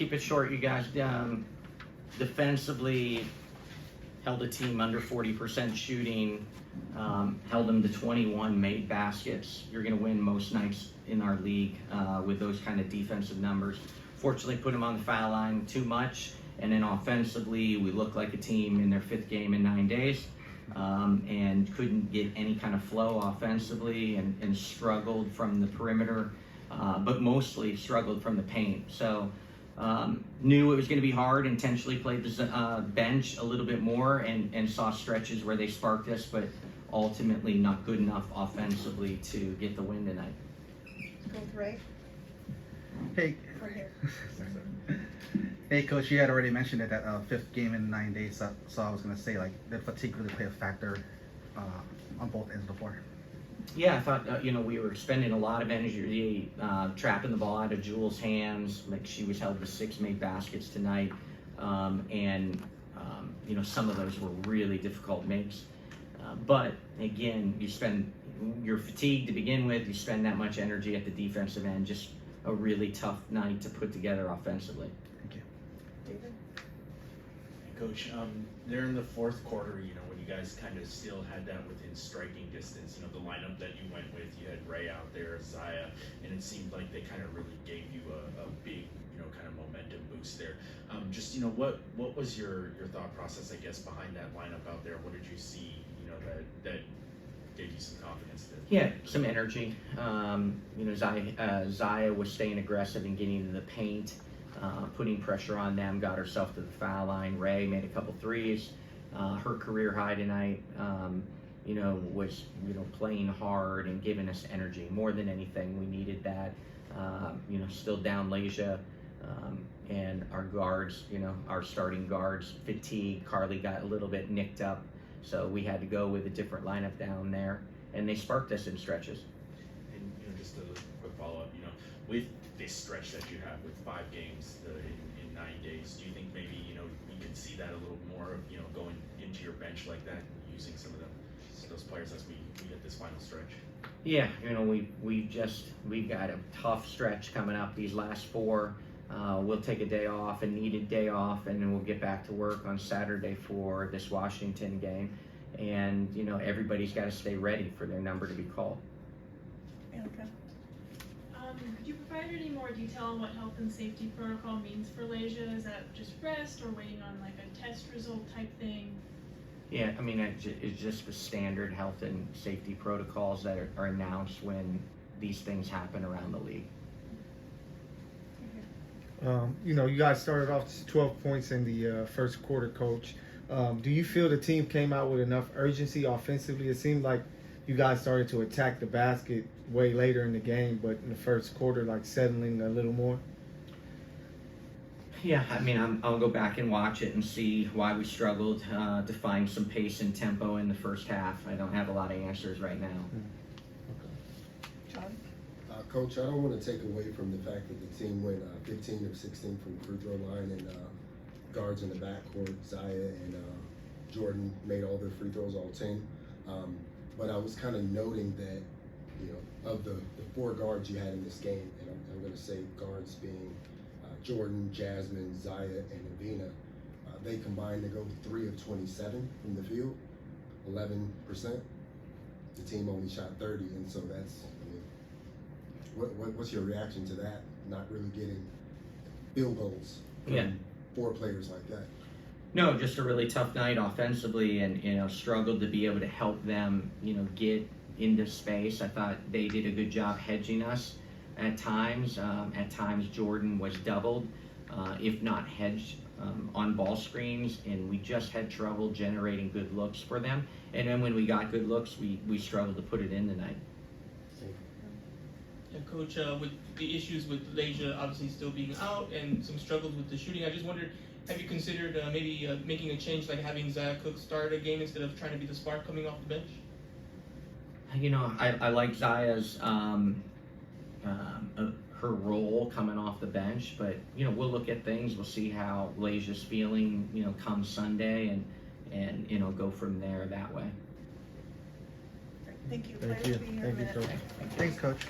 Keep it short, you guys. Defensively, held a team under 40% shooting, held them to 21 made baskets. You're going to win most nights in our league with those kind of defensive numbers. Fortunately, put them on the foul line too much. And then offensively, we looked like a team in their 5th game in 9 days and couldn't get any kind of flow offensively and struggled from the perimeter, but mostly struggled from the paint. So knew it was going to be hard, intentionally played the bench a little bit more and saw stretches where they sparked us, but ultimately not good enough offensively to get the win tonight. Go with Ray. Hey. Right here. Hey, Coach, you had already mentioned that 5th game in 9 days, so I was going to say, like, did fatigue really play a factor on both ends before? Yeah, I thought, we were spending a lot of energy trapping the ball out of Jewel's hands. Like, she was held to 6 made baskets tonight. Some of those were really difficult makes. But, again, you're fatigued to begin with. You spend that much energy at the defensive end. Just a really tough night to put together offensively. Thank you. David? Coach, there in the 4th quarter, when you guys kind of still had that within striking distance, the lineup that you went with, you had Ray out there, Zaya, and it seemed like they kind of really gave you a big, kind of momentum boost there. What was your thought process, I guess, behind that lineup out there? What did you see, that gave you some confidence there? Yeah, some energy. Zaya was staying aggressive and getting into the paint. Putting pressure on them, got herself to the foul line. Ray made a couple threes. Her career high tonight, was playing hard and giving us energy. More than anything, we needed that. Still down Leja, and our guards, our starting guards, fatigued. Carly got a little bit nicked up, so we had to go with a different lineup down there, and they sparked us in stretches. And just a quick follow-up, with this stretch that you have with 5 games in 9 days, do you think maybe we could see that a little more of going into your bench like that, using some of those players as we get this final stretch? Yeah, we've got a tough stretch coming up these last 4. We'll take a day off, a needed day off, and then we'll get back to work on Saturday for this Washington game. And everybody's got to stay ready for their number to be called. Annika? Could you provide any more detail on what health and safety protocol means for Leja? Is that just rest or waiting on like a test result type thing? Yeah, it's just the standard health and safety protocols that are announced when these things happen around the league. You guys started off 12 points in the first quarter, Coach. Do you feel the team came out with enough urgency offensively? It seemed like you guys started to attack the basket way later in the game, but in the first quarter, like settling a little more. Yeah, I'll go back and watch it and see why we struggled to find some pace and tempo in the first half. I don't have a lot of answers right now. John? Coach, I don't want to take away from the fact that the team went 15 of 16 from the free throw line, and guards in the backcourt, Zaya and Jordan made all their free throws, all 10. But I was kind of noting that, of the 4 guards you had in this game, and I'm going to say guards being Jordan, Jasmine, Zaya, and Avina, they combined to go 3 of 27 from the field, 11%. The team only shot 30, and so that's, what's your reaction to that? Not really getting field goals from 4 players like that. No, just a really tough night offensively, and struggled to be able to help them, get into space. I thought they did a good job hedging us at times. At times Jordan was doubled, if not hedged, on ball screens, and we just had trouble generating good looks for them. And then when we got good looks, we struggled to put it in tonight. Yeah, Coach, with the issues with Leja obviously still being out and some struggles with the shooting, I just wondered, have you considered maybe making a change, like having Zaya Cook start a game instead of trying to be the spark coming off the bench? I like Zaya's her role coming off the bench, but we'll look at things. We'll see how Leja's feeling, come Sunday, and go from there that way. Thank you. Thank you. Thank you, Coach. Thanks, Coach.